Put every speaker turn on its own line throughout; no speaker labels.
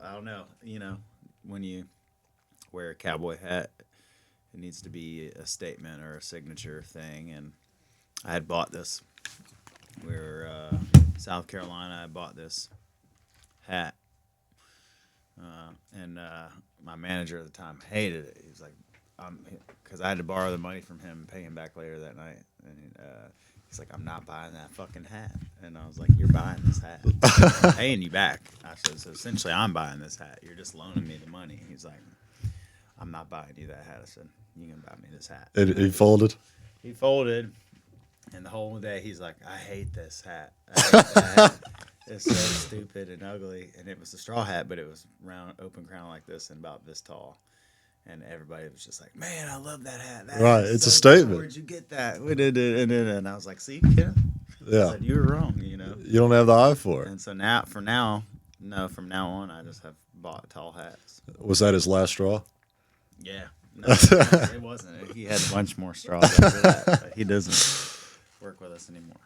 I don't know. When you wear a cowboy hat, it needs to be a statement or a signature thing. And I had bought this. We were South Carolina. I bought this hat, and my manager at the time hated it. He was like, because I had to borrow the money from him and pay him back later that night. And he's like, I'm not buying that fucking hat. And I was like, you're buying this hat. I'm paying you back. I said, so essentially, I'm buying this hat. You're just loaning me the money. He's like, I'm not buying you that hat. I said, you can buy me this hat.
He folded?
He folded. And the whole day, he's like, I hate this hat. I hate that hat. It's so stupid and ugly. And it was a straw hat, but it was round, open crown like this and about this tall. And everybody was just like, man, I love that hat.
Right, it's a statement.
Where'd you get that? And I was like, see, kid?
Yeah.
I said, you were wrong,
You don't have the eye for it.
And so now, from now on, I just have bought tall hats.
Was that his last straw?
Yeah. No, it wasn't. He had a bunch more straws after that. But he doesn't work with us anymore.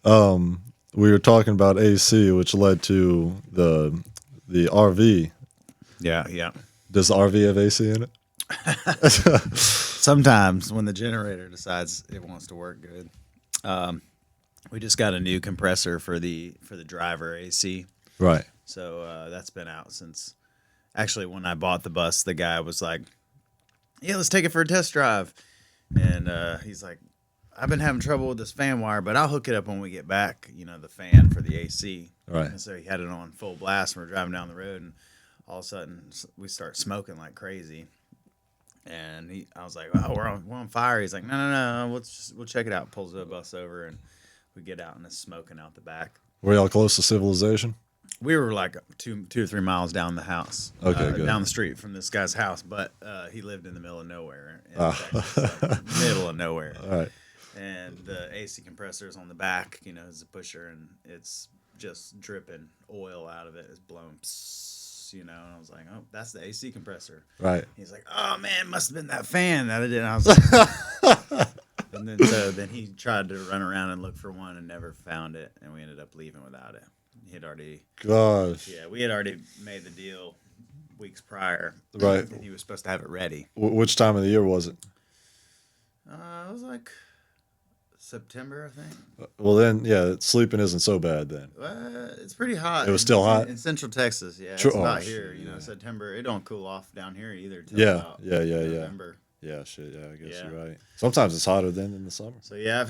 Yeah.
We were talking about AC, which led to the RV.
Yeah.
Does the RV have AC in it?
Sometimes when the generator decides it wants to work good. We just got a new compressor for the driver AC.
Right.
So that's been out since. Actually, when I bought the bus, the guy was like, "Yeah, let's take it for a test drive." And he's like, "I've been having trouble with this fan wire, but I'll hook it up when we get back. The fan for the AC."
Right.
And so he had it on full blast. And we're driving down the road, and all of a sudden we start smoking like crazy. And I was like, "Oh, we're on fire." He's like, "No, we'll check it out." Pulls the bus over, and we get out, and it's smoking out the back.
Were y'all close to civilization?
We were like 2 or 3 miles down the house.
Okay, good.
Down the street from this guy's house, but he lived in the middle of nowhere. Texas, middle of nowhere.
All right.
And the AC compressor is on the back, is a pusher, and it's just dripping oil out of it. It's blowing, and I was like, oh, that's the AC compressor.
Right.
He's like, oh, man, must have been that fan that I did. And I was like, and then he tried to run around and look for one and never found it, and we ended up leaving without it. We had already made the deal weeks prior.
Right.
And he was supposed to have it ready.
Which time of the year was it?
It was like September, I think.
Well, then, yeah, sleeping isn't so bad then.
It's pretty hot.
It was still hot?
In Central Texas, yeah. It's not here. September, it don't cool off down here either. Till about November.
Yeah, shit. Yeah, I guess you're right. Sometimes it's hotter than in the summer.
So yeah,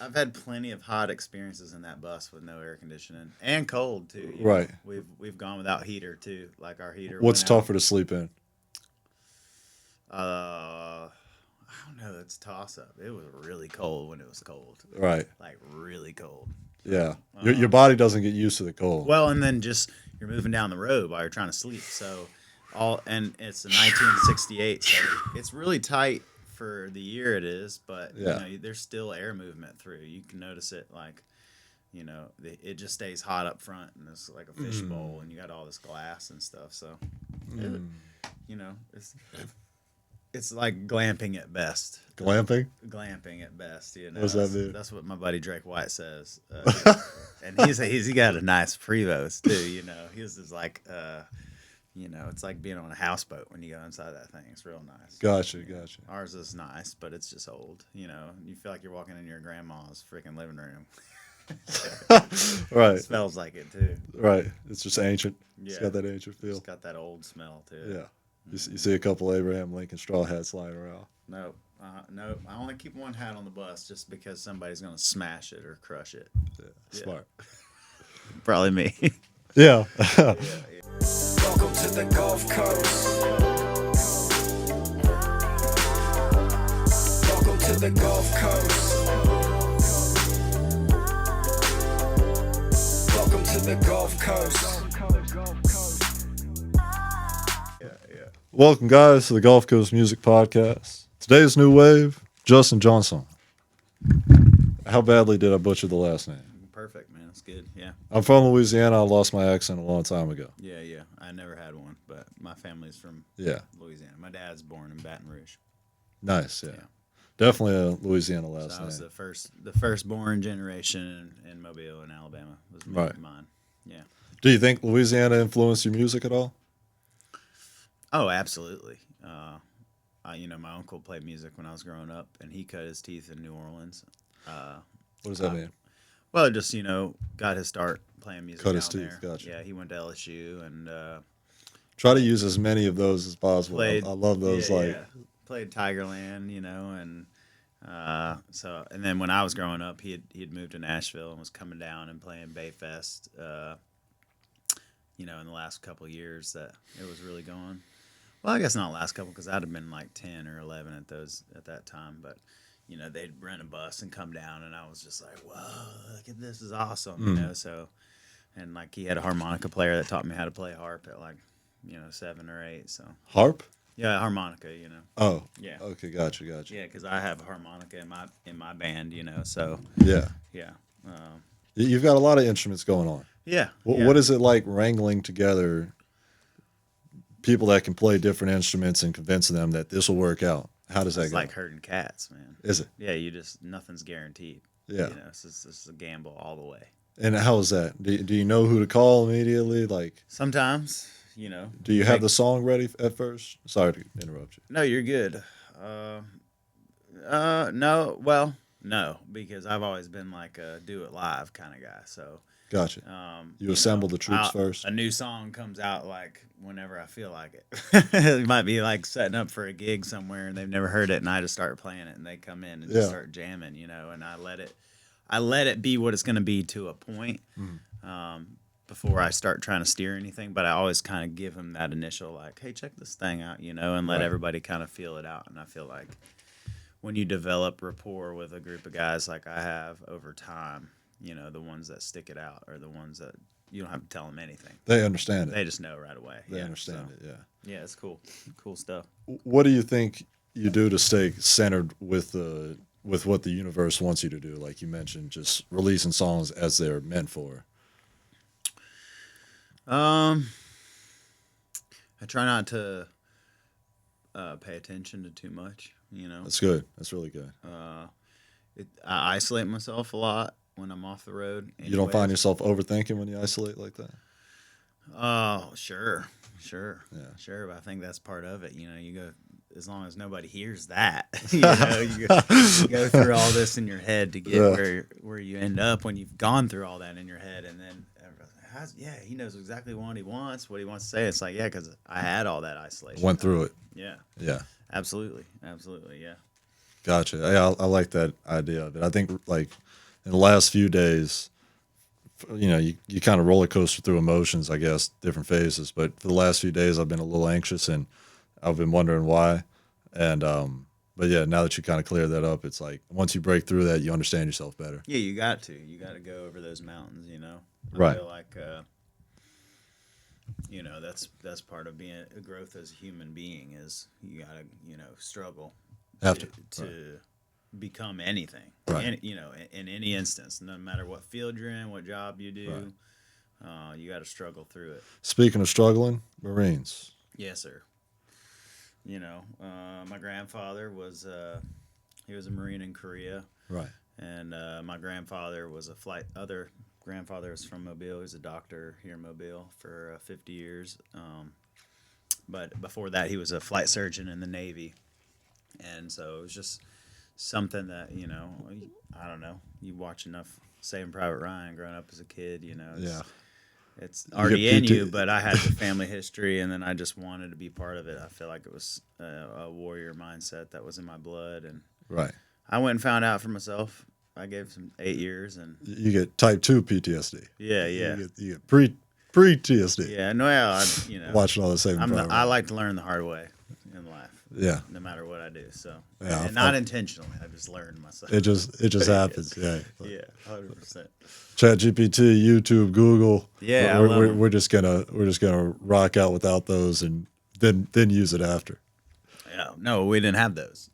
I've had plenty of hot experiences in that bus with no air conditioning and cold too.
Right.
We've gone without heater too, like our heater.
What's tougher to sleep in?
I don't know. It's toss up. It was really cold when it was cold.
Right.
Like really cold.
Yeah. Your body doesn't get used to the cold.
Well, and then just you're moving down the road while you're trying to sleep. So and it's a 1968, so it's really tight for the year it is, but there's still air movement through. You can notice it, like it just stays hot up front, and it's like a fishbowl, and you got all this glass and stuff. So it's like glamping at best.
Glamping
at best.
What's that mean?
That's what my buddy Drake White says, and he got a nice Prevost too. His is like. It's like being on a houseboat when you go inside that thing. It's real nice.
Gotcha.
Ours is nice, but it's just old. You feel like you're walking in your grandma's freaking living room.
Right.
It smells like it, too.
Right. It's just ancient.
Yeah.
It's got that ancient feel.
It's got that old smell, too.
Yeah. You see a couple Abraham Lincoln straw hats lying around.
No. I only keep one hat on the bus just because somebody's going to smash it or crush it.
Yeah. Smart.
Probably me.
Yeah.
Welcome to the Gulf Coast. Welcome to the Gulf Coast. Welcome to the Gulf Coast.
Welcome, guys, to the Gulf Coast Music Podcast. Today's new wave, Jeansonne. How badly did I butcher the last name?
Perfect, man. It's good. Yeah.
I'm from Louisiana. I lost my accent a long time ago.
Yeah. I never had one, but my family's from Louisiana. My dad's born in Baton Rouge.
Nice, yeah. Definitely a Louisiana last name.
I was the first born generation in Mobile in Alabama was mine. Yeah.
Do you think Louisiana influenced your music at all?
Oh, absolutely. My uncle played music when I was growing up, and he cut his teeth in New Orleans.
What does that mean?
Well, just got his start playing music
Cut
down
his teeth.
there.
Gotcha.
Yeah, he went to LSU and
Try to use as many of those as possible.
played.
I love those.
Yeah,
Like,
yeah. Played Tigerland, and and then when I was growing up, he had moved to Nashville and was coming down and playing Bayfest. In the last couple of years that it was really going. Well, I guess not last couple because I'd have been like 10 or 11 at that time, but they'd rent a bus and come down, and I was just like, whoa, look at this, is awesome, So, and like he had a harmonica player that taught me how to play harp at like 7 or 8. So
harp?
yeah, harmonica,
Oh.
Yeah.
Okay, gotcha.
Yeah, because I have a harmonica in my band, So
Yeah.
yeah,
You've got a lot of instruments going on.
yeah.
What is it like wrangling together people that can play different instruments and convincing them that this will work out? How does that
It's
go?
like herding cats, man.
Is it?
Yeah, nothing's guaranteed.
Yeah.
It's just a gamble all the way.
And how is that? Do you know who to call immediately? Like,
Sometimes,
do you have the song ready at first? Sorry to interrupt you.
No, you're good. No, well, no, because I've always been like a do it live kind of guy. So,
Gotcha. You assemble the troops first.
A new song comes out like whenever I feel like it. It might be like setting up for a gig somewhere and they've never heard it, and I just start playing it, and they come in and just start jamming, and I let it be what it's going to be to a point. Before I start trying to steer anything, but I always kind of give them that initial like, hey, check this thing out, and let everybody kind of feel it out. And I feel like when you develop rapport with a group of guys like I have over time, the ones that stick it out are the ones that you don't have to tell them anything.
They understand it.
They just know right away.
They understand it, yeah.
Yeah, it's cool. Cool stuff.
What do you think you do to stay centered with what the universe wants you to do? Like you mentioned, just releasing songs as they're meant for.
I try not to pay attention to too much,
That's good. That's really good.
I isolate myself a lot when I'm off the road.
You don't find yourself overthinking when you isolate like that?
Oh, sure.
Yeah.
Sure. But I think that's part of it. You go, as long as nobody hears that, you go through all this in your head to get where you end up when you've gone through all that in your head. And then, he knows exactly what he wants to say. It's like, because I had all that isolation.
Went through it.
Yeah.
Yeah.
Absolutely. Yeah.
Gotcha. I like that idea of it. I think like in the last few days, you kind of roller coaster through emotions, I guess, different phases. But for the last few days, I've been a little anxious and I've been wondering why. And, but yeah, now that you kind of clear that up, it's like once you break through that, you understand yourself better.
Yeah, you got to go over those mountains,
Right.
I feel like, that's part of being a growth as a human being is you got to, struggle to become anything,
right.
in any instance, no matter what field you're in, what job you do, you got to struggle through it.
Speaking of struggling, Marines.
Yes, sir. My grandfather was, he was a Marine in Korea.
Right.
And my grandfather was other grandfather was from Mobile. He was a doctor here in Mobile for 50 years. But before that, he was a flight surgeon in the Navy. And so it was just something that, I don't know. You watch enough Saving Private Ryan growing up as a kid, it's already in you, but I had the family history, and then I just wanted to be part of it. I feel like it was a warrior mindset that was in my blood. And
right.
I went and found out for myself. I gave some 8 years, and
you get type 2 PTSD.
Yeah.
You get pre-TSD.
Yeah, no,
watching all the same.
I like to learn the hard way in life.
Yeah.
No matter what I do. So.
Yeah.
And not intentionally. I just learned myself.
It just happens. Yeah.
Yeah. 100%.
ChatGPT, YouTube, Google.
Yeah.
We're just gonna rock out without those, and then use it after.
Yeah. No, we didn't have those.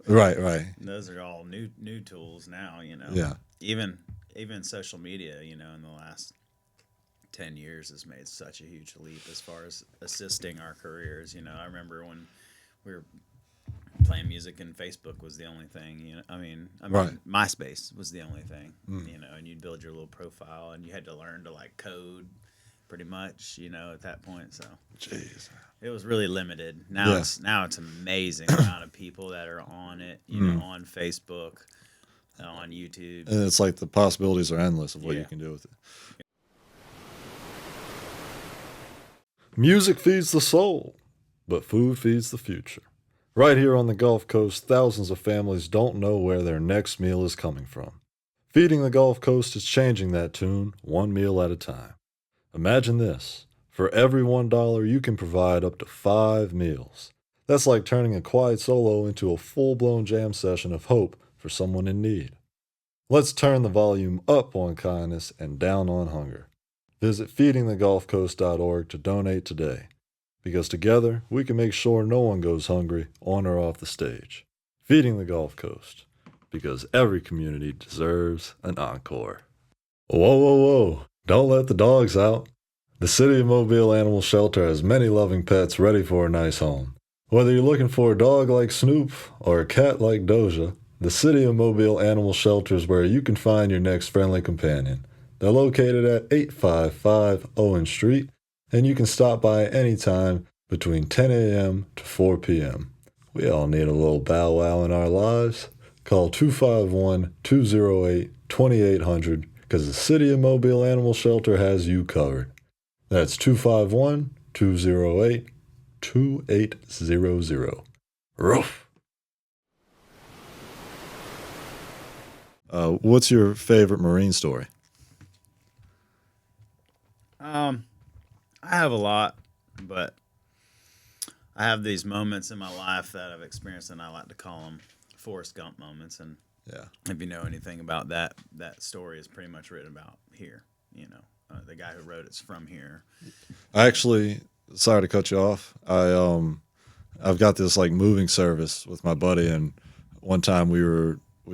Right.
Those are all new tools now.
Yeah.
Even social media. In the last 10 years has made such a huge leap as far as assisting our careers. I remember when we were playing music and Facebook was the only thing. I mean,
right.
MySpace was the only thing. And you'd build your little profile, and you had to learn to like code pretty much, at that point. So
Jeez.
it was really limited. Now it's amazing amount of people that are on it, on Facebook, on YouTube.
And it's like the possibilities are endless of what you
Yeah.
can do with it. Music feeds the soul, but food feeds the future. Right here on the Gulf Coast, thousands of families don't know where their next meal is coming from. Feeding the Gulf Coast is changing that tune one meal at a time. Imagine this. For every $1, you can provide up to 5 meals. That's like turning a quiet solo into a full-blown jam session of hope for someone in need. Let's turn the volume up on kindness and down on hunger. Visit feedingthegulfcoast.org to donate today, because together we can make sure no one goes hungry on or off the stage. Feeding the Gulf Coast, because every community deserves an encore. Whoa, whoa, whoa, don't let the dogs out. The City of Mobile Animal Shelter has many loving pets ready for a nice home. Whether you're looking for a dog like Snoop or a cat like Doja, the City of Mobile Animal Shelter is where you can find your next friendly companion. They're located at 855 Owen Street, and you can stop by anytime between 10 a.m. to 4 p.m. We all need a little bow wow in our lives. Call 251-208-2800 because the City of Mobile Animal Shelter has you covered. That's 251-208-2800. Roof. What's your favorite Marine story?
I have a lot, but I have these moments in my life that I've experienced, and I like to call them Forrest Gump moments. And
Yeah.
if you know anything about that story is pretty much written about here. The guy who wrote it's from here.
I actually, sorry to cut you off. I've got this like moving service with my buddy, and one time we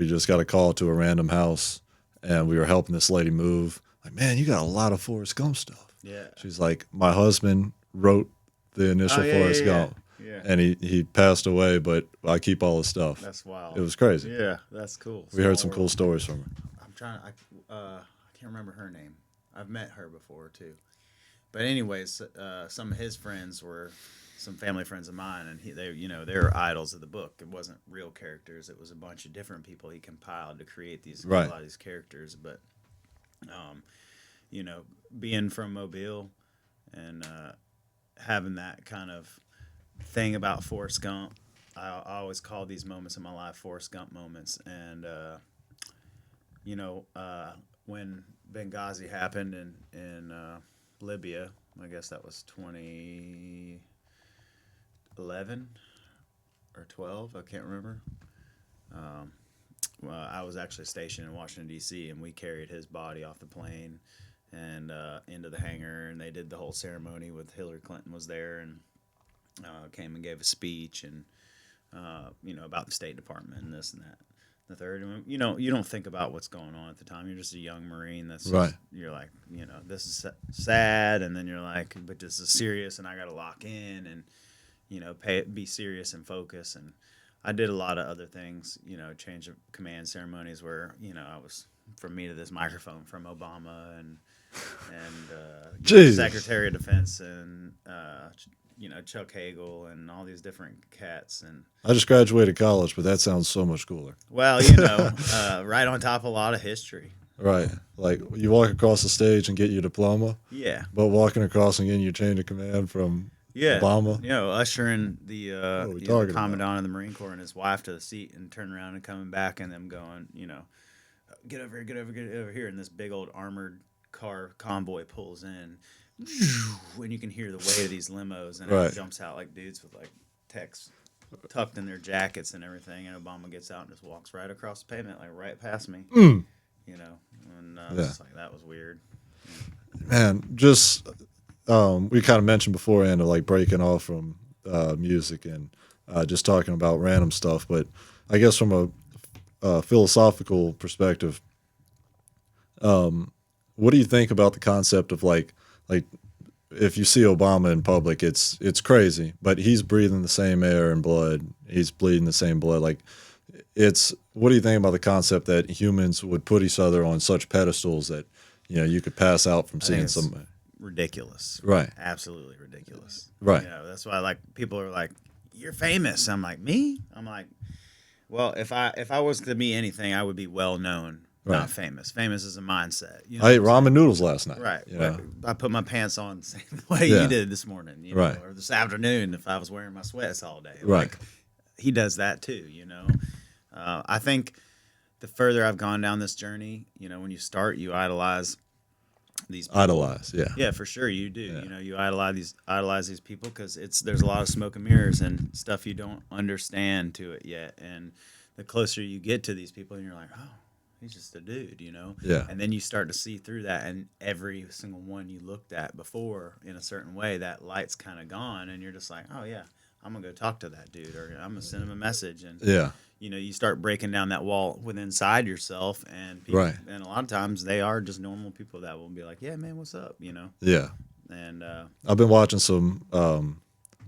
just got a call to a random house, and we were helping this lady move. Like, man, you got a lot of Forrest Gump stuff.
Yeah.
She's like, my husband wrote the initial Forrest Gump,
Yeah.
and he passed away, but I keep all his stuff.
That's wild.
It was crazy.
Yeah, that's cool.
We heard
Small
some cool
world.
stories from her.
I'm trying. I can't remember her name. I've met her before too. But anyways, some of his friends were some family friends of mine, and they were idols of the book. It wasn't real characters. It was a bunch of different people he compiled to create a lot of these characters. But being from Mobile and having that kind of thing about Forrest Gump, I always call these moments in my life Forrest Gump moments. And when Benghazi happened in Libya, I guess that was 2011 or 12. I can't remember. Well, I was actually stationed in Washington, D.C., and we carried his body off the plane and into the hangar, and they did the whole ceremony with Hillary Clinton was there and came and gave a speech and, about the State Department and this and that. The third, you don't think about what's going on at the time. You're just a young Marine. That's just,
Right.
You're like, this is sad, and then you're like, but this is serious, and I got to lock in and, be serious and focus. And I did a lot of other things, change of command ceremonies where, I was from me to this microphone from Obama and Secretary of Defense and Chuck Hagel and all these different cats. And
I just graduated college, but that sounds so much cooler.
well, right on top of a lot of history.
Right. Like you walk across the stage and get your diploma,
Yeah.
but walking across and getting your chain of command from
Yeah.
Obama.
Ushering the
we
the
talking
commandant of the Marine Corps and his wife to the seat and turning around and coming back and them going, get over here. And this big old armored car convoy pulls in. And you can hear the weight of these limos, and
Right.
it jumps out like dudes with like techs tucked in their jackets and everything. And Obama gets out and just walks right across the pavement, like right past me. And just like that was weird.
Man, just we kind of mentioned beforehand of like breaking off from music and just talking about random stuff, but I guess from a philosophical perspective, what do you think about the concept of like if you see Obama in public, it's crazy, but he's breathing the same air and blood, he's bleeding the same blood. Like what do you think about the concept that humans would put each other on such pedestals that you could pass out from seeing
It's
somebody?
ridiculous. ridiculous.
Right.
Absolutely ridiculous.
Right.
You know, that's why like people are like, "You're famous." I'm like, "Me?" I'm like, "Well, if I was to be anything, I would be well known,
Right.
not famous. Famous is a mindset." You know
I ate
what I'm
ramen noodles last night.
saying? Right.
You know?
I put my pants on the same way
Yeah.
you did this morning, you know,
Right.
or this afternoon if I was wearing my sweats all day.
Right.
Like, he does that too, you know. I think the further I've gone down this journey, you know, when you start, you idolize these people.
Idolize. Yeah.
Yeah, for sure you do.
Yeah.
You know, you idolize these people because there's a lot of smoke and mirrors and stuff you don't understand to it yet. And the closer you get to these people, and you're like, oh, he's just a dude, you know.
Yeah.
And then you start to see through that, and every single one you looked at before in a certain way, that light's kind of gone, and you're just like, oh yeah, I'm gonna go talk to that dude, or I'm gonna send him a message, and
Yeah.
you know, you start breaking down that wall within inside yourself, and people,
Right.
and a lot of times they are just normal people that will be like, yeah, man, what's up, you know.
Yeah.
And
I've been watching some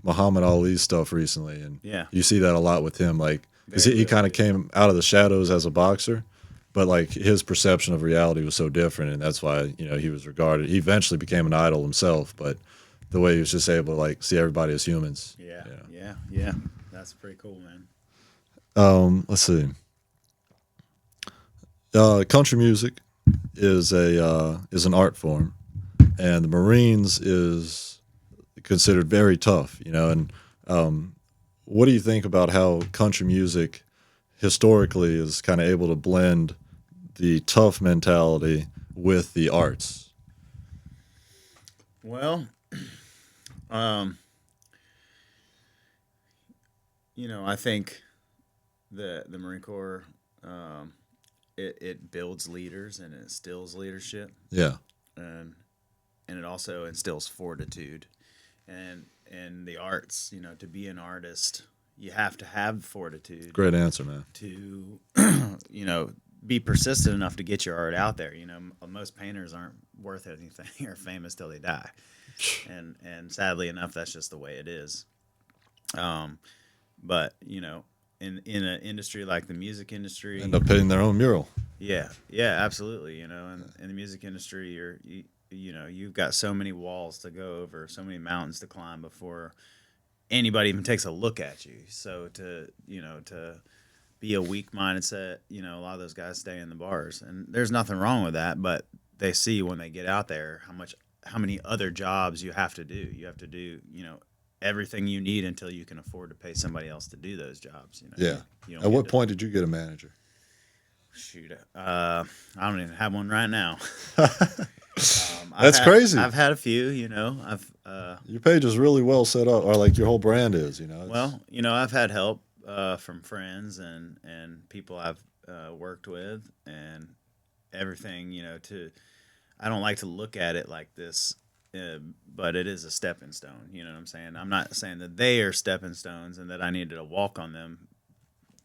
Muhammad Ali stuff recently, and
Yeah.
you see that a lot with him. Like, 'cause
Very
he kind of
real.
came out of the shadows as a boxer, but like his perception of reality was so different, and that's why he was regarded. He eventually became an idol himself, but the way he was just able to like see everybody as humans.
Yeah, that's pretty cool, man.
Let's see. Country music is an art form, and the Marines is considered very tough. And what do you think about how country music historically is kind of able to blend the tough mentality with the arts?
Well, I think the Marine Corps, it builds leaders and it instills leadership,
Yeah,
and it also instills fortitude, and the arts. To be an artist, you have to have fortitude
great answer, man.
to be persistent enough to get your art out there. Most painters aren't worth anything or famous till they die, and sadly enough, that's just the way it is. But in an industry like the music industry,
End up painting their own mural.
yeah, absolutely. And in the music industry, you've got so many walls to go over, so many mountains to climb before anybody even takes a look at you. So to be a weak mindset, a lot of those guys stay in the bars, and there's nothing wrong with that. But they see when they get out there how many other jobs you have to do. You have to do everything you need until you can afford to pay somebody else to do those jobs.
Yeah.
You don't
At
get
what
to-
point did you get a manager?
Shoot, I don't even have one right now.
That's crazy.
I've had a few.
Your page is really well set up, or like your whole brand is.
Well, I've had help from friends and people I've worked with and everything. I don't like to look at it like this, but it is a stepping stone. You know what I'm saying? I'm not saying that they are stepping stones and that I needed to walk on them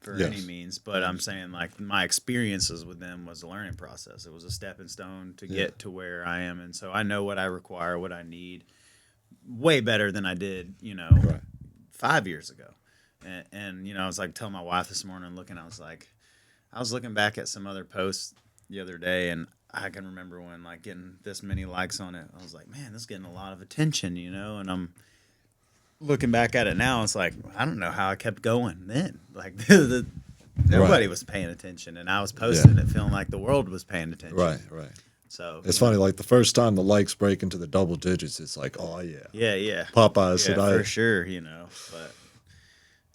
for
Yes.
any means, but I'm saying like my experiences with them was a learning process. It was a stepping stone to get to where I am, and so I know what I require, what I need, way better than I did,
Right.
5 years ago. And I was like telling my wife this morning, I was looking back at some other posts the other day, and I can remember when like getting this many likes on it. I was like, man, this is getting a lot of attention, and I'm looking back at it now. It's like, I don't know how I kept going then. Like everybody was paying attention, and I was posting it feeling like the world was paying attention.
Right.
So
It's funny, like the first time the likes break into the double digits, it's like, oh yeah.
Yeah.
Popeyes said
for sure,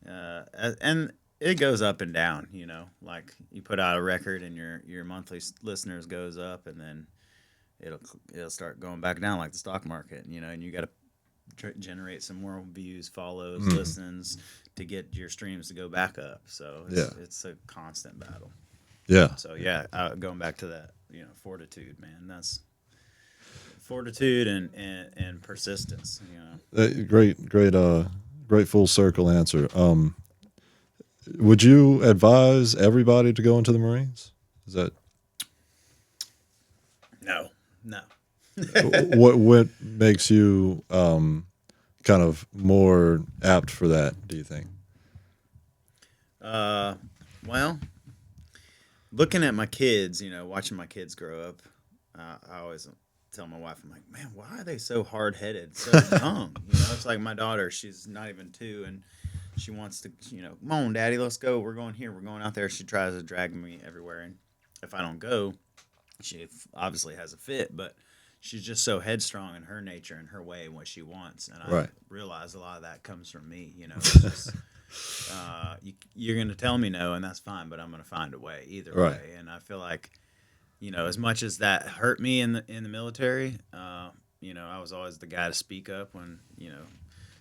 but and it goes up and down, like you put out a record and your monthly listeners goes up, and then it'll start going back down like the stock market, and you got to generate some more views, follows, listens to get your streams to go back up. So it's a constant battle.
Yeah.
So going back to that, fortitude, man. That's fortitude and persistence.
Great full circle answer. Would you advise everybody to go into the Marines? Is that
No.
what makes you kind of more apt for that, do you think?
Well, looking at my kids, watching my kids grow up, I always tell my wife, I'm like, man, why are they so hard headed, so young? It's like my daughter. She's not even 2, and she wants to, come on, Daddy, let's go. We're going here. We're going out there. She tries to drag me everywhere, and if I don't go, she obviously has a fit, but she's just so headstrong in her nature and her way and what she wants. And I
Right.
realize a lot of that comes from me. It's just, you're going to tell me no, and that's fine, but I'm going to find a way either
Right.
way. And I feel like, as much as that hurt me in the military, I was always the guy to speak up when,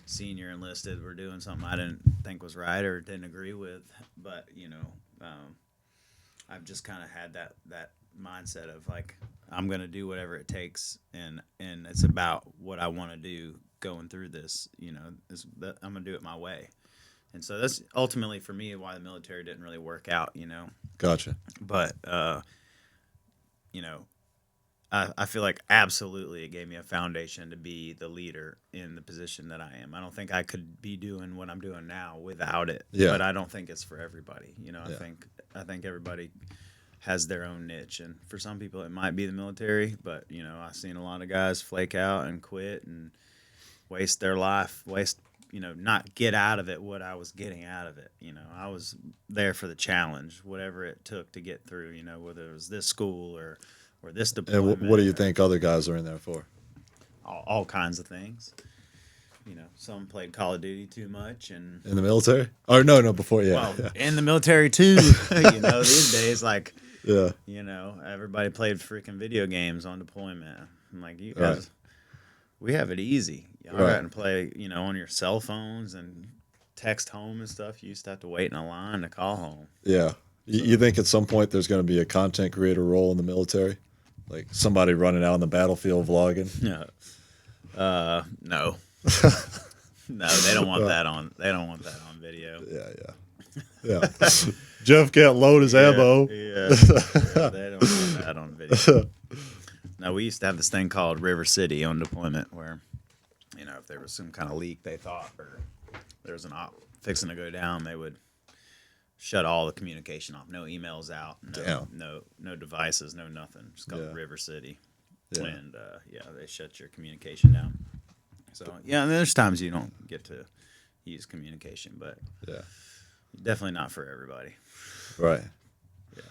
senior enlisted were doing something I didn't think was right or didn't agree with. But, I've just kind of had that mindset of like, I'm going to do whatever it takes. And it's about what I want to do going through this, I'm going to do it my way. And so that's ultimately for me why the military didn't really work out,
Gotcha.
but, I feel like absolutely it gave me a foundation to be the leader in the position that I am. I don't think I could be doing what I'm doing now without it.
Yeah.
But I don't think it's for everybody.
Yeah.
I think everybody has their own niche, and for some people it might be the military. But I've seen a lot of guys flake out and quit and waste their life, not get out of it what I was getting out of it. I was there for the challenge, whatever it took to get through. Whether it was this school or this
And
deployment.
what do you think other guys are in there for?
All kinds of things. Some played Call of Duty too much, and
In the military? Or no, before, yeah.
well,
Yeah.
in the military too. These days, like,
Yeah.
everybody played freaking video games on deployment. I'm like, you guys,
Right.
we have it easy. Y'all
Right.
got to play, on your cell phones and text home and stuff. You used to have to wait in a line to call home.
Yeah. You think at some point there's going to be a content creator role in the military? Like somebody running out on the battlefield vlogging?
No. No. No, they don't want that on. They don't want that on video.
Yeah. Jeff can't load his ammo.
Yeah, they don't want that on video. No, we used to have this thing called River City on deployment, where if there was some kind of leak they thought, or there was an op fixing to go down, they would shut all the communication off. No emails out. No devices. No nothing. Just called River City.
Yeah.
And they shut your communication down. So and there's times you don't get to use communication, but
Yeah.
definitely not for everybody.
Right.
Yeah.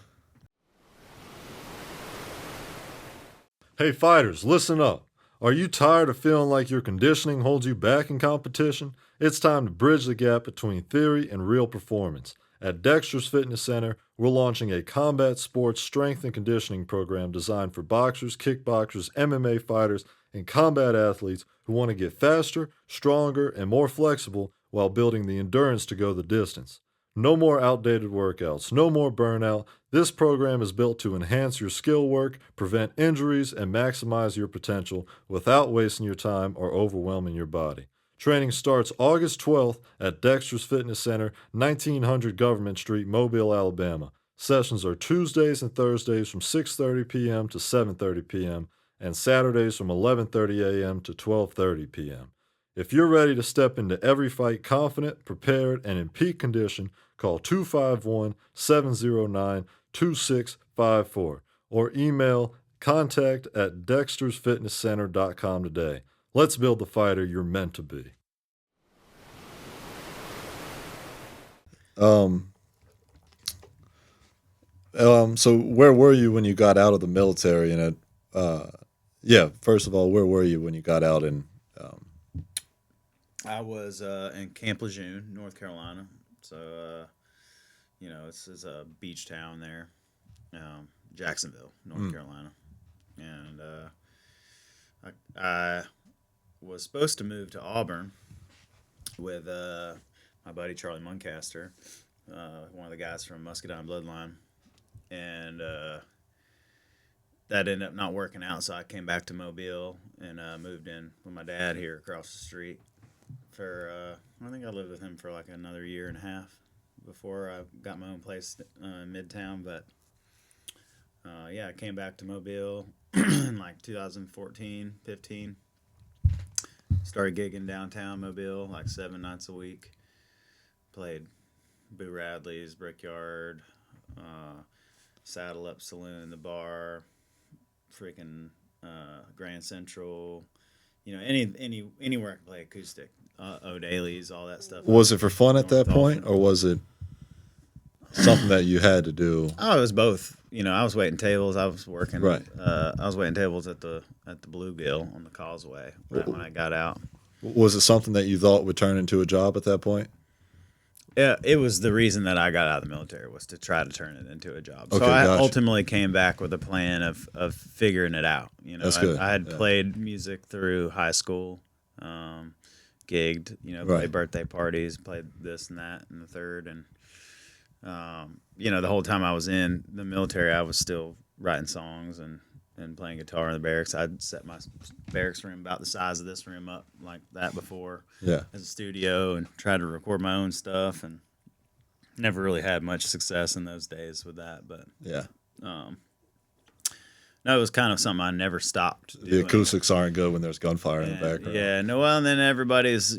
Hey fighters, listen up. Are you tired of feeling like your conditioning holds you back in competition? It's time to bridge the gap between theory and real performance. At Dexter's Fitness Center, we're launching a combat sports strength and conditioning program designed for boxers, kickboxers, MMA fighters, and combat athletes who want to get faster, stronger, and more flexible while building the endurance to go the distance. No more outdated workouts, no more burnout. This program is built to enhance your skill work, prevent injuries, and maximize your potential without wasting your time or overwhelming your body. Training starts August 12th at Dexter's Fitness Center, 1900 Government Street, Mobile, Alabama. Sessions are Tuesdays and Thursdays from 6:30 p.m. to 7:30 p.m. and Saturdays from 11:30 a.m. to 12:30 p.m. If you're ready to step into every fight confident, prepared, and in peak condition, call 251-709-2654 or email contact@dextersfitnesscenter.com today. Let's build the fighter you're meant to be. So where were you when you got out of the military? And first of all, where were you when you got out? And
I was in Camp Lejeune, North Carolina. So, this is a beach town there, Jacksonville, North Carolina. And I was supposed to move to Auburn with my buddy Charlie Muncaster, one of the guys from Muscadine Bloodline. And that ended up not working out, so I came back to Mobile and moved in with my dad here across the street. I think I lived with him for like another year and a half before I got my own place in Midtown. But I came back to Mobile in like 2014, 15. Started gigging downtown Mobile like 7 nights a week. Played Boo Radley's, Brickyard, Saddle Up Saloon, the bar, freaking Grand Central, anywhere I could play acoustic, O'Daly's, all that stuff.
Was it for fun at that
North
point,
Dolphin.
or was it something that you had to do?
Oh, it was both. I was waiting tables. I was working.
Right.
I was waiting tables at the Bluegill on the Causeway right when I got out.
Was it something that you thought would turn into a job at that point?
Yeah, it was the reason that I got out of the military, was to try to turn it into a job.
Okay,
So I
gotcha.
ultimately came back with a plan of figuring it out.
That's good.
I had
Yeah.
played music through high school, gigged,
Right.
played birthday parties, played this and that and the third, and the whole time I was in the military, I was still writing songs and playing guitar in the barracks. I'd set my barracks room about the size of this room up like that before,
Yeah.
as a studio, and tried to record my own stuff, and never really had much success in those days with that. But
Yeah.
no, it was kind of something I never stopped
The
doing.
acoustics aren't good when there's gunfire in the
And,
background.
yeah, no, well, and then everybody's,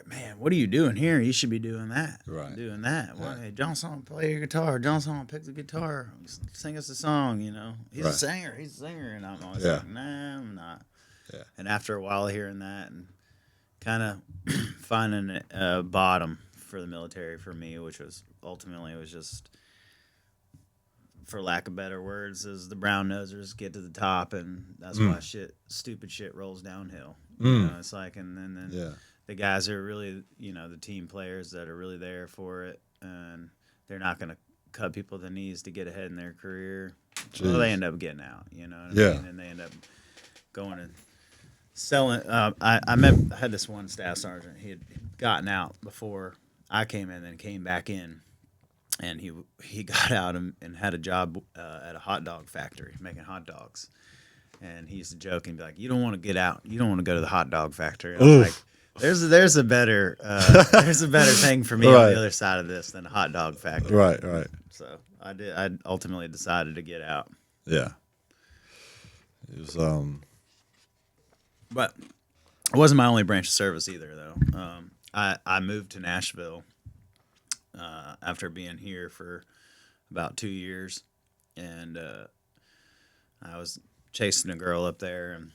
man, what are you doing here? You should be doing that.
Right.
Doing that.
Yeah.
Why, hey, Jeansonne, play your guitar. Jeansonne, pick the guitar. Sing us a song, He's
Right.
a singer. He's a singer. And I'm always
Yeah.
like, nah, I'm not.
Yeah.
And after a while hearing that and kind of finding a bottom for the military for me, which was ultimately, it was just, for lack of better words, is the brown nosers get to the top, and that's why stupid shit rolls downhill. It's like, and then
Yeah.
the guys are really, the team players that are really there for it, and they're not going to cut people at the knees to get ahead in their career. Well,
Jeez.
they end up getting out, what
Yeah.
I mean? And they end up going and selling. I had this one staff sergeant. He had gotten out before I came in, then came back in, and he got out and had a job at a hot dog factory making hot dogs. And he used to joke and be like, "You don't want to get out. You don't want to go to the hot dog factory." And I was
Oof.
like, there's a better thing for me on
Right.
the other side of this than a hot dog factory.
Right. Right.
So I ultimately decided to get out.
Yeah. It was
But it wasn't my only branch of service either, though. I moved to Nashville after being here for about 2 years, and I was chasing a girl up there and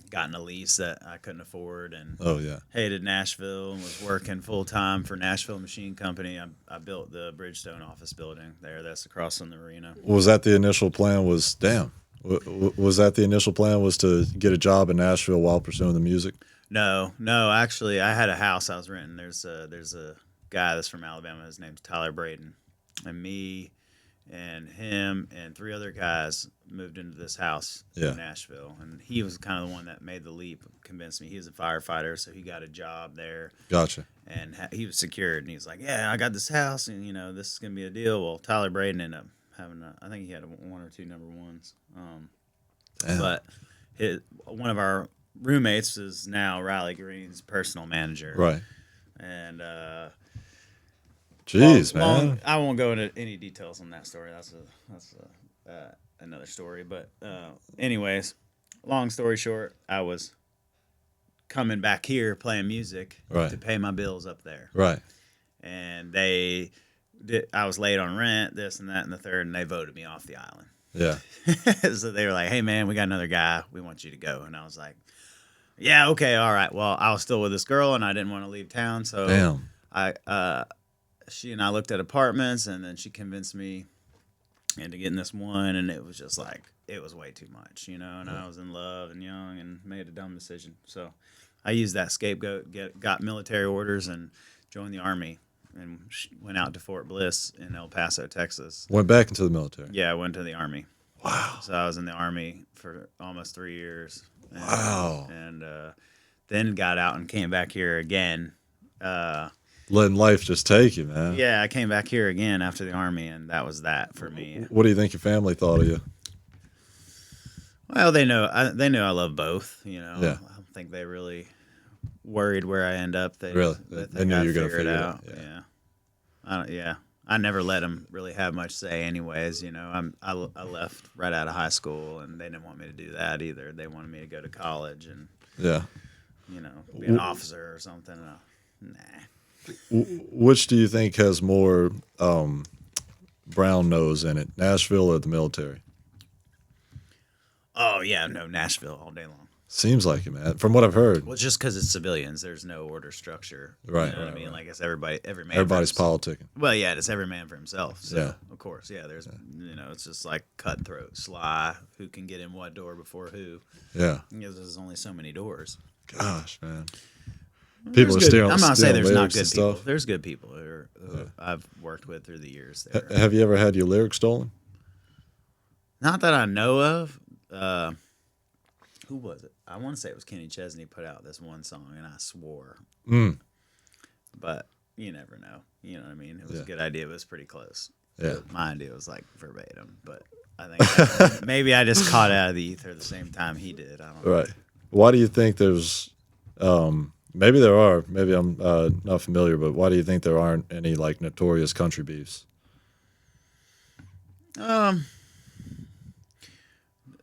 gotten a lease that I couldn't afford, and
oh yeah.
hated Nashville, and was working full time for Nashville Machine Company. I built the Bridgestone office building there. That's across from the arena.
Was that the initial plan? Was that the initial plan, was to get a job in Nashville while pursuing the music?
No. Actually, I had a house I was renting. There's a guy that's from Alabama. His name's Tyler Braden, and me and him and 3 other guys moved into this house
Yeah.
in Nashville. And he was kind of the one that made the leap, convinced me. He was a firefighter, so he got a job there,
Gotcha.
and he was secured. And he was like, "Yeah, I got this house, and this is gonna be a deal." Well, Tyler Braden ended up having I think he had 1 or 2 number ones.
Damn.
But one of our roommates is now Riley Green's personal manager.
Right.
And
Jeez, man.
I won't go into any details on that story. That's another story. But anyways, long story short, I was coming back here playing music
Right.
to pay my bills up there,
Right.
and I was late on rent, this and that and the third, and they voted me off the island.
Yeah.
So they were like, "Hey man, we got another guy. We want you to go." And I was like, "Yeah, okay, all right." Well, I was still with this girl, and I didn't want to leave town, so
Damn.
she and I looked at apartments, and then she convinced me into getting this one, and it was just like, it was way too much, and I was in love and young and made a dumb decision. So I used that scapegoat, got military orders, and joined the Army, and went out to Fort Bliss in El Paso, Texas.
Went back into the military.
Yeah, I went to the Army.
Wow.
So I was in the Army for almost 3 years. And,
Wow.
And then got out and came back here again.
Letting life just take you, man.
Yeah, I came back here again after the Army, and that was that for me.
What do you think your family thought of you?
Well, they know I love both.
Yeah.
I don't think they really worried where I end up.
Really? They knew you were gonna figure it out.
Yeah. I never let them really have much say, anyways. I left right out of high school, and they didn't want me to do that either. They wanted me to go to college and
Yeah.
be an officer or something. Nah.
Which do you think has more brown nose in it, Nashville or the military?
Oh yeah, no, Nashville all day long.
Seems like it, man. From what I've heard,
Well, just because it's civilians, there's no order structure.
Right,
You know what I
right,
mean?
right.
Like it's everybody, every man.
everybody's politicking.
Well, yeah, it's every man for himself. So,
Yeah.
of course, yeah. There's, it's just like cutthroat, sly. Who can get in what door before who?
Yeah.
Because there's only so many doors.
Gosh, man. People are
There's good-
stealing.
I'm not saying
stealing
there's not
lyrics
good
and
people.
stuff.
There's good people who I've worked with through the years. There.
Have you ever had your lyrics stolen?
Not that I know of. Who was it? I want to say it was Kenny Chesney put out this one song, and I swore. But you never know. You know what I mean? It was a good idea. It was pretty close.
Yeah.
My idea was like verbatim, but I think maybe I just caught out of the ether the same time he did. I don't know.
Right. Why do you think there's? Maybe there are. Maybe I'm not familiar, but why do you think there aren't any like notorious country beefs?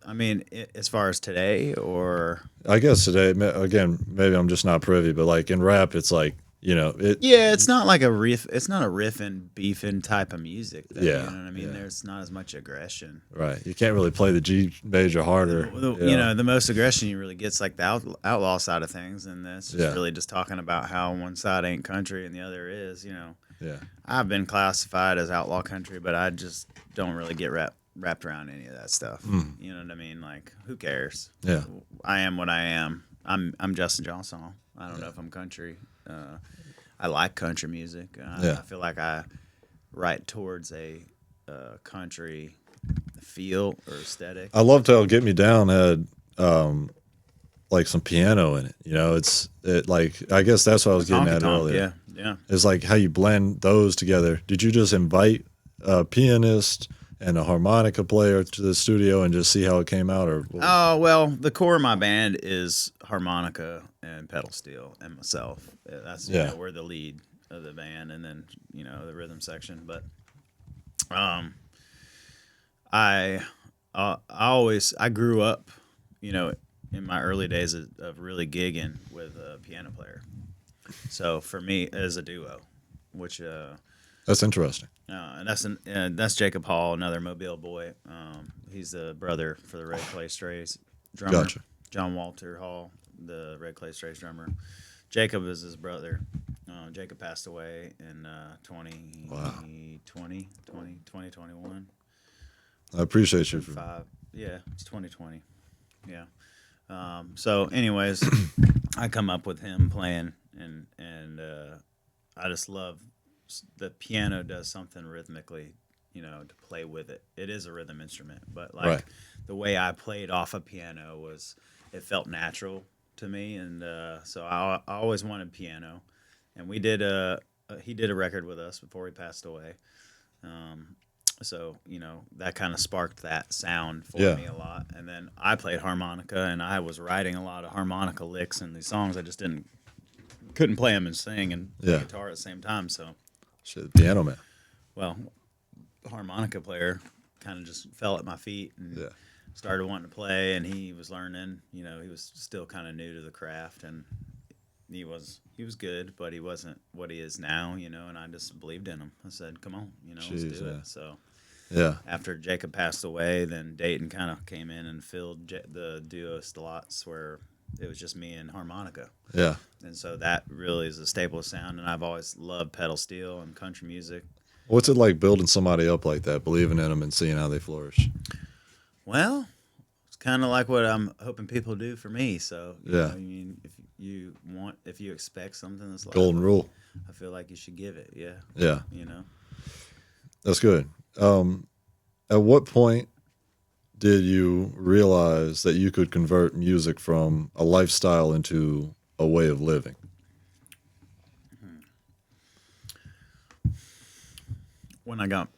I mean, as far as today, or
I guess today, again, maybe I'm just not privy, but like in rap, it's like it.
yeah, it's not like a riff. It's not a riffing, beefing type of music. Though,
Yeah,
you know what I mean.
yeah.
There's not as much aggression.
Right. You can't really play the G major harder.
You know, the most aggression you really get's like the outlaw side of things, and that's just
Yeah.
really just talking about how one side ain't country and the other is. You know,
Yeah.
I've been classified as outlaw country, but I just don't really get wrapped around any of that stuff. You know what I mean? Like, who cares?
Yeah.
I am what I am. I'm Justin Jeansonne. I don't know if I'm country. I like country music.
Yeah.
I feel like I write towards a country feel or aesthetic.
I loved how "Get Me Down" had like some piano in it. Like I guess that's what I was getting at
Honky-tonk,
earlier.
yeah.
It's like how you blend those together. Did you just invite a pianist and a harmonica player to the studio and just see how it came out, or?
Oh, well, the core of my band is harmonica and pedal steel and myself. That's
Yeah.
we're the lead of the band, and then the rhythm section. But I grew up, in my early days of really gigging with a piano player. So for me, as a duo, which
That's interesting.
and that's Jacob Hall, another Mobile boy. He's the brother for the Red Clay Strays drummer.
Gotcha.
John Walter Hall, the Red Clay Strays drummer. Jacob is his brother. Jacob passed away in 2021.
I appreciate you.
Yeah, it's 2020. Yeah. So, anyways, I come up with him playing, and I just love the piano does something rhythmically, to play with it. It is a rhythm instrument, but like
Right.
the way I played off a piano it felt natural to me, and so I always wanted piano, and he did a record with us before he passed away. So, that kind of sparked that sound for
Yeah.
me a lot. And then I played harmonica, and I was writing a lot of harmonica licks in these songs. I just couldn't play them and sing and play
Yeah.
guitar at the same time. So,
Shit, piano man.
well, the harmonica player kind of just fell at my feet and
Yeah.
started wanting to play, and he was learning. He was still kind of new to the craft, and he was good, but he wasn't what he is now, and I just believed in him. I said, come on, let's
Jeez,
do
yeah.
it. So
Yeah.
after Jacob passed away, then Dayton kind of came in and filled the duo slots where it was just me and harmonica.
Yeah.
And so that really is a staple of sound, and I've always loved pedal steel and country music.
What's it like building somebody up like that, believing in them and seeing how they flourish?
Well, it's kind of like what I'm hoping people do for me. So,
Yeah.
I mean, if you expect something that's like
Golden rule.
I feel like you should give it. Yeah.
Yeah.
That's
That's good. At what point did you realize that you could convert music from a lifestyle into a way of living?
when I got,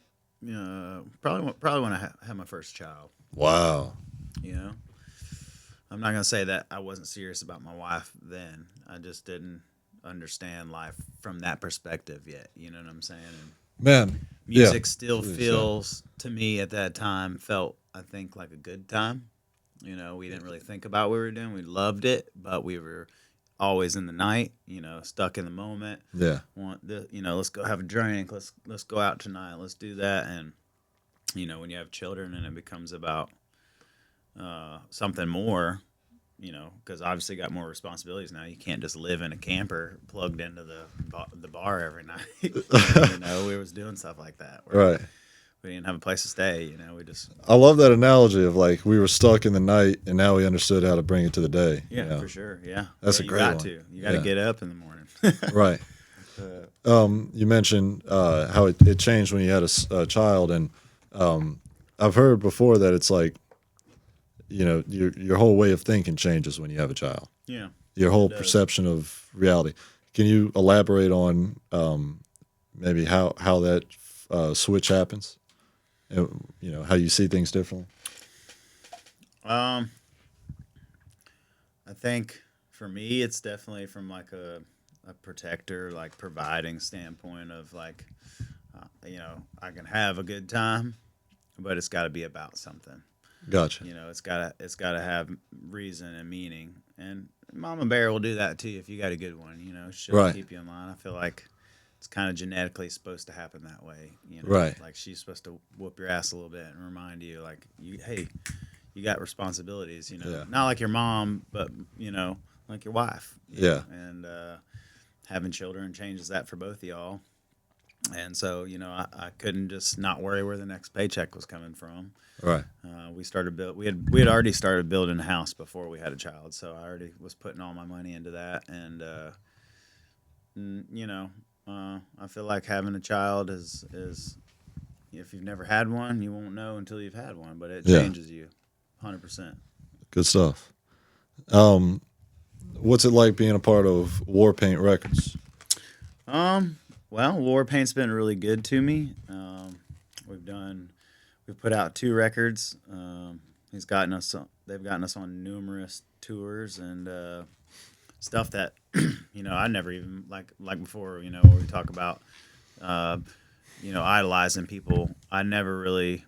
probably when I had my first child.
Wow.
I'm not gonna say that I wasn't serious about my wife then. I just didn't understand life from that perspective yet. You know what I'm saying? And
Man.
music
yeah.
still
Please,
feels to me at that time felt I think like a good time. We didn't really think about what we were doing. We loved it, but we were always in the night. Stuck in the moment.
Yeah.
Let's go have a drink. Let's go out tonight. Let's do that. And when you have children and it becomes about something more, you know, because obviously got more responsibilities now. You can't just live in a camper plugged into the bar every night. You know, we was doing stuff like that. Where
Right.
we didn't have a place to stay. You know, we just
I love that analogy of like we were stuck in the night and now we understood how to bring it to the day.
yeah,
you know?
for sure. Yeah,
That's
yeah,
a
you
great
got
one.
to. You got to
Yeah.
get up in the morning.
Right. You mentioned how it changed when you had a child, and I've heard before that it's like, you know, your whole way of thinking changes when you have a child.
Yeah,
Your whole
does.
perception of reality. Can you elaborate on maybe how that switch happens? You know, how you see things differently.
Um, I think for me, it's definitely from like a protector, like providing standpoint of like, you know, I can have a good time, but it's got to be about something.
Gotcha.
You know, it's gotta have reason and meaning. And Mama Bear will do that too if you got a good one. You know, she'll
Right.
keep you in line. I feel like it's kind of genetically supposed to happen that way. You know,
Right.
like she's supposed to whoop your ass a little bit and remind you, like, hey, you got responsibilities. You know,
Yeah.
not like your mom, but you know, like your wife. You
Yeah.
know? And having children changes that for both of y'all. And so, you know, I couldn't just not worry where the next paycheck was coming from.
Right.
We had already started building a house before we had a child, so I already was putting all my money into that. And you know, I feel like having a child is if you've never had one, you won't know until you've had one, but it
Yeah.
changes you, 100%.
Good stuff. What's it like being a part of War Paint Records?
Well, War Paint's been really good to me. We've put out 2 records. They've gotten us on numerous tours and stuff that you know I never even like before. You know, where we talk about uh, you know idolizing people. I never really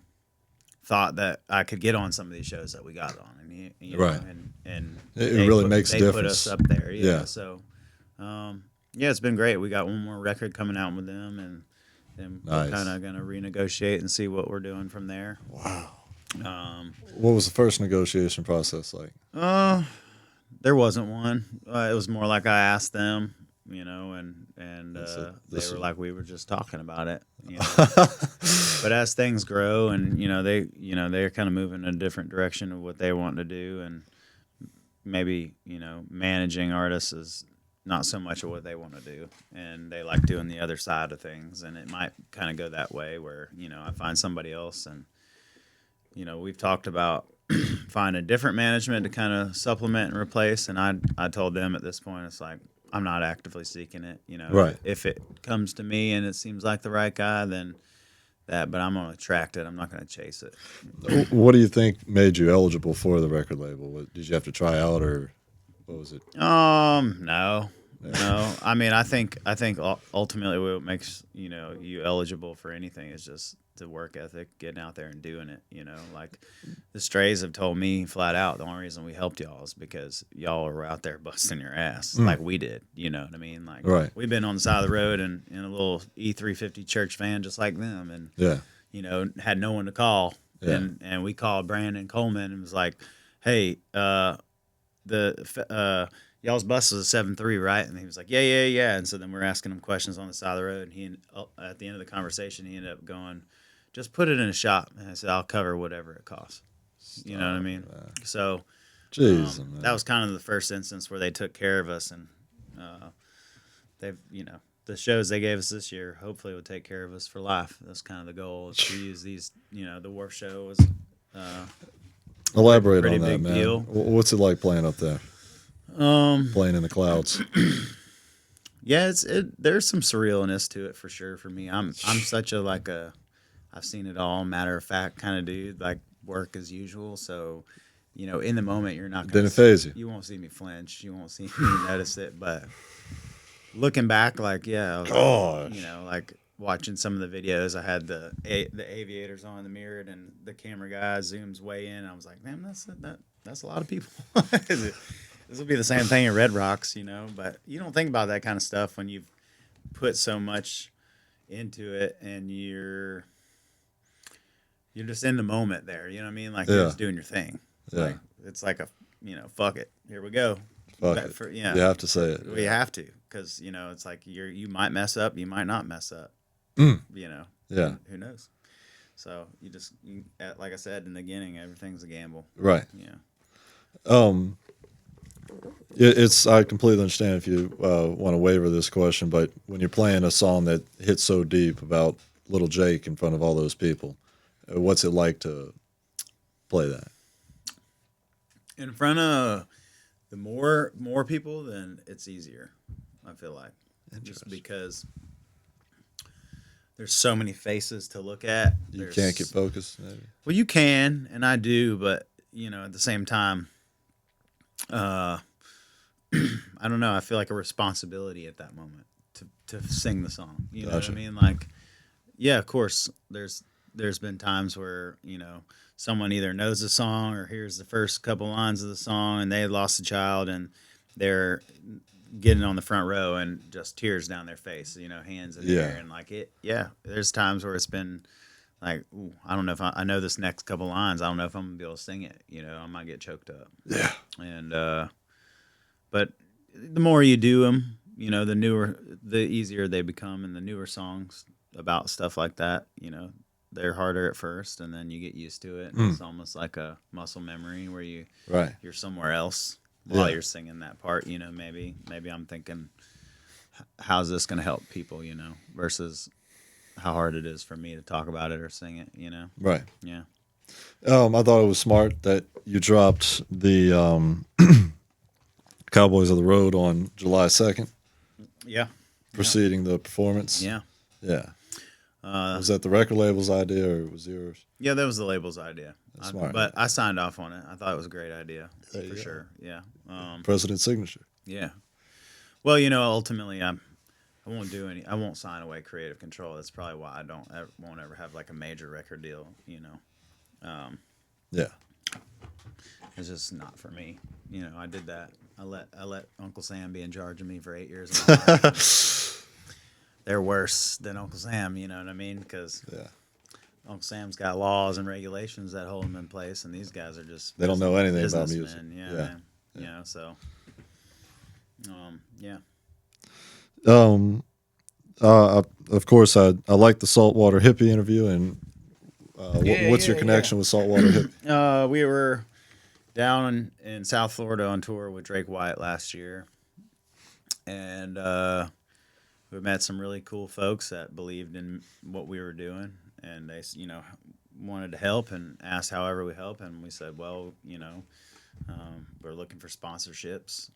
thought that I could get on some of these shows that we got on, and you know,
Right.
and
It
they
really makes a
they put
difference.
us up there. Yeah.
Yeah.
So, yeah, it's been great. We got one more record coming out with them, and then
Nice.
we're kind of gonna renegotiate and see what we're doing from there.
Wow.
Um,
What was the first negotiation process like?
there wasn't one. It was more like I asked them, you know, and
That's it.
they
This
were
is-
like we were just talking about it. You know? But as things grow, and they're kind of moving in a different direction of what they want to do, and maybe managing artists is not so much of what they want to do, and they like doing the other side of things, and it might kind of go that way where I find somebody else, and we've talked about finding different management to kind of supplement and replace, and I told them at this point it's like I'm not actively seeking it.
Right.
If it comes to me and it seems like the right guy, then that, but I'm gonna attract it. I'm not gonna chase it.
What do you think made you eligible for the record label? Did you have to try out, or what was it?
No. I mean, I think ultimately what makes you eligible for anything is just the work ethic, getting out there and doing it. Like the Strays have told me flat out, the only reason we helped y'all is because y'all were out there busting your ass like we did. You know what I mean? Like
Right.
we've been on the side of the road and in a little E350 church van just like them, and
Yeah.
had no one to call.
Yeah.
And we called Brandon Coleman and was like, hey, y'all's bus was a 7.3, right? And he was like, yeah. And so then we're asking him questions on the side of the road. And at the end of the conversation, he ended up going, just put it in a shop. And I said, I'll cover whatever it costs. You know what I mean? So
Jeez, man.
that was kind of the first instance where they took care of us. And they've, the shows they gave us this year hopefully will take care of us for life. That's kind of the goal, is to use these, the Wharf show was
Elaborate
pretty
on that,
big
man.
deal.
What's it like playing up there? Playing in the clouds.
Yeah, there's some surrealness to it for sure for me. I'm such I've seen it all, matter of fact kind of dude, like work as usual. So, in the moment you're not gonna
Didn't phase you.
You won't see me flench. You won't see me notice it. But looking back, like I was,
Gosh.
like watching some of the videos, I had the aviators on the mirror, and the camera guy zooms way in. I was like, man, that's a lot of people. This will be the same thing at Red Rocks, but you don't think about that kind of stuff when you've put so much into it and you're just in the moment there. You know what I mean? Like you're
Yeah.
just doing your thing.
Yeah.
Like, it's like a, fuck it. Here we go.
Fuck
But
it. You have to say it.
We have to, because it's like you might mess up, you might not mess up.
Mm.
Yeah. Who knows? So like I said in the beginning, everything's a gamble.
Right.
Yeah.
It's I completely understand if you want to waiver this question, but when you're playing a song that hits so deep about little Jake in front of all those people, what's it like to play that?
In front of the more people, then it's easier. I feel like, just because there's so many faces to look at.
You can't get focused. Maybe.
Well, you can, and I do, but at the same time, I don't know. I feel like a responsibility at that moment to sing the song. You know what I mean? Like, yeah, of course. There's been times where someone either knows the song or hears the first couple lines of the song, and they lost a child, and they're getting on the front row and just tears down their face. Hands in the air, and like it. Yeah, there's times where it's been like, ooh, I don't know if I know this next couple lines. I don't know if I'm gonna be able to sing it. I might get choked up.
Yeah.
And but the more you do them, the easier they become. And the newer songs about stuff like that, they're harder at first, and then you get used to it. And it's almost like a muscle memory where you're somewhere else while you're singing that part. Maybe I'm thinking, how's this going to help people? Versus how hard it is for me to talk about it or sing it.
Right.
Yeah.
I thought it was smart that you dropped the Cowboys of the Road on July 2nd.
Yeah.
Preceding the performance.
Yeah.
Yeah. Was that the record label's idea, or was yours?
Yeah, that was the label's idea.
Smart.
But I signed off on it. I thought it was a great idea, for sure. Yeah.
President's signature.
Yeah. Well, ultimately, I won't sign away creative control. That's probably why I won't ever have like a major record deal.
Yeah.
It's just not for me. I did that. I let Uncle Sam be in charge of me for 8 years of my life. They're worse than Uncle Sam, you know what I mean? Because Uncle Sam's got laws and regulations that hold him in place, and these guys are just
they don't know anything about music.
Businessmen. Yeah, man. So yeah.
Of course, I like the Saltwater Hippie interview, and what's your connection with Saltwater Hippie?
We were down in South Florida on tour with Drake White last year, and we met some really cool folks that believed in what we were doing, and they wanted to help and asked however we help, and we said, well, we're looking for sponsorships.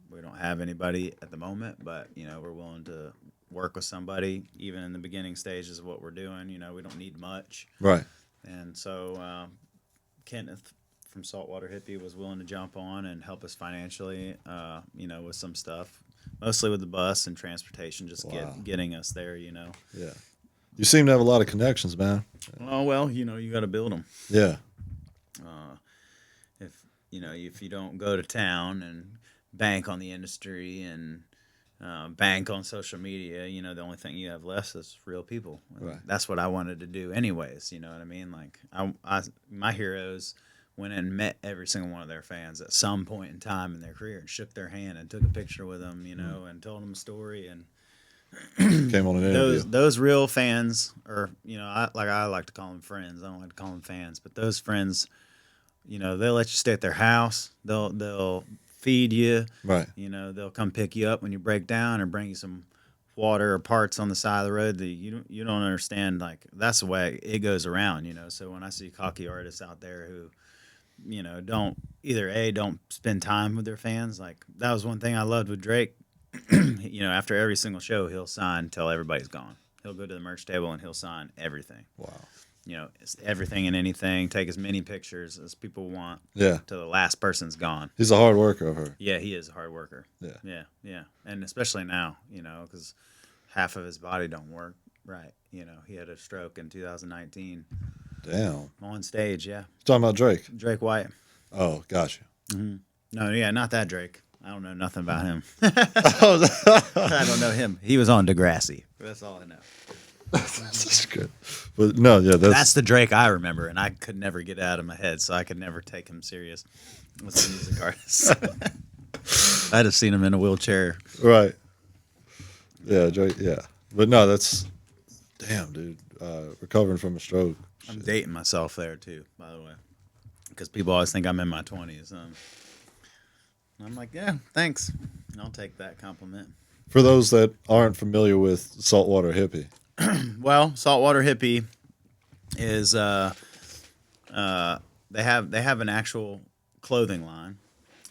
We don't have anybody at the moment, but we're willing to work with somebody even in the beginning stages of what we're doing. We don't need much.
Right.
And so Kenneth from Saltwater Hippie was willing to jump on and help us financially, with some stuff, mostly with the bus and transportation, just getting us there. Yeah.
You seem to have a lot of connections, man.
Oh well, you got to build them.
Yeah.
If you don't go to town and bank on the industry and bank on social media, the only thing you have left is real people.
Right.
That's what I wanted to do anyways. You know what I mean? Like my heroes went and met every single one of their fans at some point in time in their career and shook their hand and took a picture with them, and told them a story. And
came on an interview.
Those real fans, or I like to call them friends. I don't like to call them fans, but those friends, they'll let you stay at their house. They'll feed you.
Right.
They'll come pick you up when you break down or bring you some water or parts on the side of the road that you don't understand. Like, that's the way it goes around. So when I see cocky artists out there who don't spend time with their fans, like that was one thing I loved with Drake. After every single show, he'll sign till everybody's gone. He'll go to the merch table and he'll sign everything. Wow. It's everything and anything. Take as many pictures as people want.
Yeah.
Till the last person's gone.
He's a hard worker, I've heard.
Yeah, he is a hard worker.
Yeah.
Yeah. And especially now, because half of his body don't work right. He had a stroke in 2019.
Damn.
On stage, yeah.
You're talking about Drake?
Drake White.
Oh, gotcha.
Mm-hmm. No, yeah, not that Drake. I don't know nothing about him. I don't know him. He was on Degrassi. That's all I know.
That's good. But no, yeah,
That's the Drake I remember, and I could never get it out of my head, so I could never take him serious as a music artist. I'd have seen him in a wheelchair.
right. Yeah, Drake. Yeah, but no, that's damn, dude. Recovering from a stroke.
I'm dating myself there too, by the way, because people always think I'm in my 20s. I'm like, yeah, thanks. I'll take that compliment.
For those that aren't familiar with Saltwater Hippie,
Well, Saltwater Hippie is they have an actual clothing line,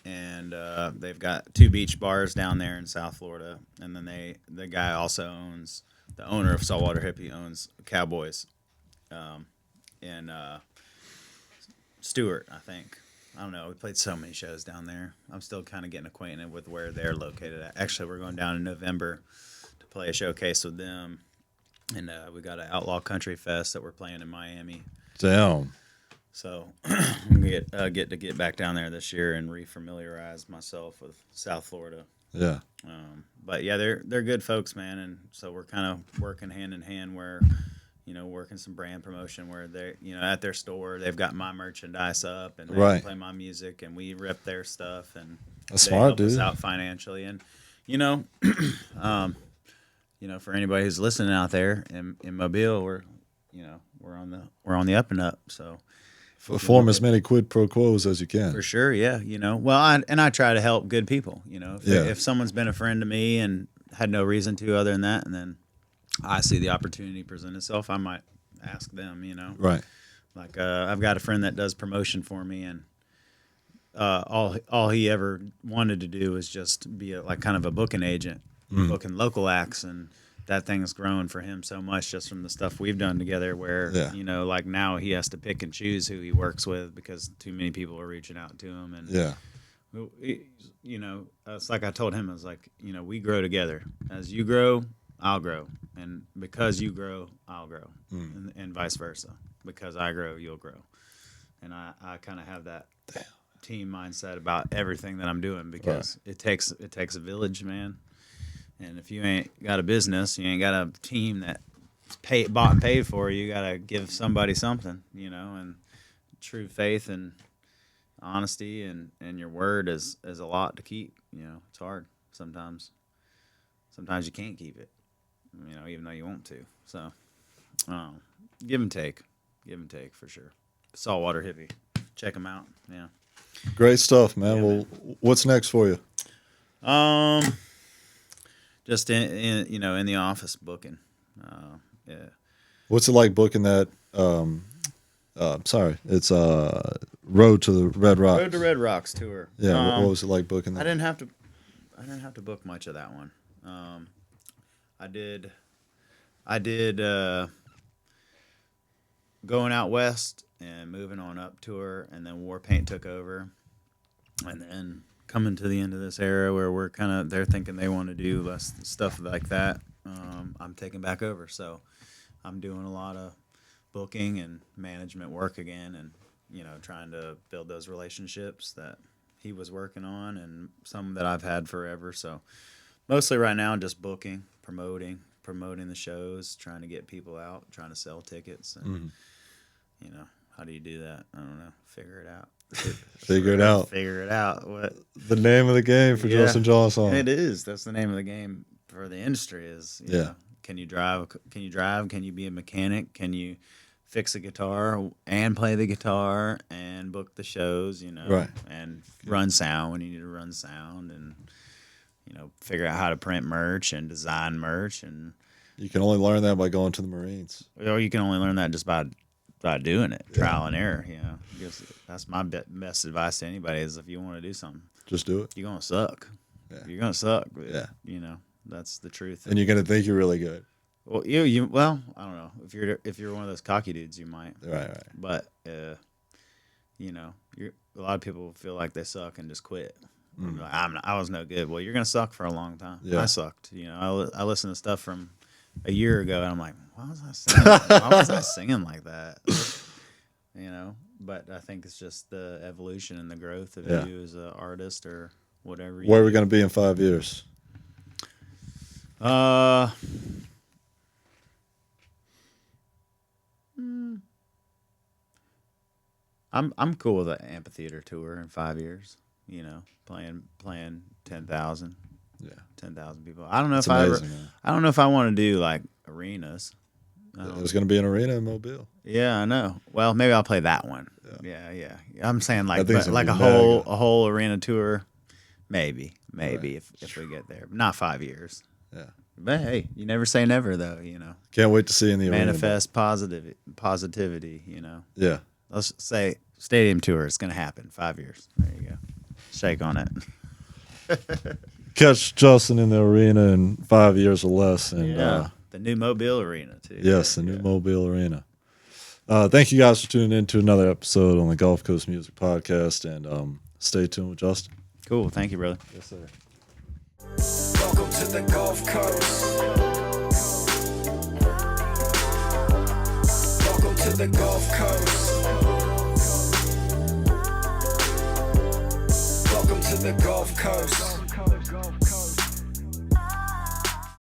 and they've got 2 beach bars down there in South Florida, and then the guy also owns the owner of Saltwater Hippie owns Cowboys, in Stewart, I think. I don't know. We played so many shows down there. I'm still kind of getting acquainted with where they're located at. Actually, we're going down in November to play a showcase with them. And we got an Outlaw Country Fest that we're playing in Miami.
damn.
So I'm going to get back down there this year and refamiliarize myself with South Florida.
Yeah,
But yeah, they're good folks, man. And so we're kind of working hand in hand where, working some brand promotion where they're, at their store, they've got my merchandise up and they
Right.
play my music and we rip their stuff and
That's
they
smart,
help us
dude.
out financially. And, for anybody who's listening out there in Mobile, we're on the up and up. So
Form as many quid pro quos as you can.
for sure, yeah. Well, I try to help good people.
Yeah.
If someone's been a friend to me and had no reason to other than that, and then I see the opportunity present itself, I might ask them.
Right.
Like I've got a friend that does promotion for me, and all he ever wanted to do was just be like kind of a booking agent, booking local acts, and that thing's grown for him so much just from the stuff we've done together. Where
Yeah.
like now he has to pick and choose who he works with because too many people are reaching out to him, and
Yeah.
it's like I told him, I was like, we grow together. As you grow, I'll grow, and because you grow, I'll grow, and vice versa. Because I grow, you'll grow, and I kind of have that team mindset about everything that I'm doing because it takes a village, man. And if you ain't got a business, you ain't got a team that bought and paid for, you got to give somebody something, and true faith and honesty and your word is a lot to keep. It's hard sometimes. Sometimes you can't keep it, even though you want to. So, give and take for sure. Saltwater Hippie, check them out. Yeah.
Great stuff, man.
Yeah,
Well, what's next for you?
Just in the office booking. Yeah.
What's it like booking that? It's Road to the Red Rocks.
Road to Red Rocks tour.
Yeah, what was it like booking that?
I didn't have to book much of that one. I did going out west and moving on up tour, and then War Paint took over, and then coming to the end of this era where they're thinking they want to do less stuff like that. I'm taking back over, so I'm doing a lot of booking and management work again, and trying to build those relationships that he was working on and some that I've had forever. So mostly right now just booking, promoting the shows, trying to get people out, trying to sell tickets, and how do you do that? I don't know. Figure it out.
Figure it out.
Figure it out. What
The name of the game for Justin Jeansonne.
it is. That's the name of the game for the industry. Is you know, can you drive? Can you drive? Can you be a mechanic? Can you fix a guitar and play the guitar and book the shows?
Right.
And run sound when you need to run sound, and figure out how to print merch and design merch, and
You can only learn that by going to the Marines.
or you can only learn that just by doing it, trial and error. Because that's my best advice to anybody is if you want to do something,
Just do it.
you're gonna suck.
Yeah.
You're gonna suck. But,
Yeah.
That's the truth.
And you're going to think you're really good.
Well, I don't know if you're one of those cocky dudes, you might.
Right.
But a lot of people feel like they suck and just quit. Like, I was no good. Well, you're gonna suck for a long time.
Yeah.
I sucked. I listened to stuff from a year ago, and I'm like, why was I singing like that? But I think it's just the evolution and the growth of you as an artist or whatever.
Where are we going to be in 5 years?
I'm cool with an amphitheater tour in 5 years. You know, playing 10,000
Yeah,
10,000 people. I don't know
it's
if I ever.
amazing, man.
I don't know if I want to do like arenas.
There's going to be an arena in Mobile.
Yeah, I know. Well, maybe I'll play that one. Yeah. I'm saying like
That thing's
like
gonna
a
be
whole
mega.
a whole arena tour. Maybe
Right.
if we get there. Not 5 years.
Yeah,
But hey, you never say never though. You know,
can't wait to see you in the arena.
manifest positivity. You know,
Yeah,
let's say stadium tour. It's gonna happen 5 years. There you go. Shake on it.
catch Justin in the arena in 5 years or less, and
The new Mobile Arena too.
yes, the new Mobile Arena. Thank you guys for tuning in to another episode on the Gulf Coast Music Podcast, and stay tuned with Justin.
Cool. Thank you, brother.
Yes, sir.
Welcome to the Gulf Coast. Welcome to the Gulf Coast. Welcome to the Gulf Coast.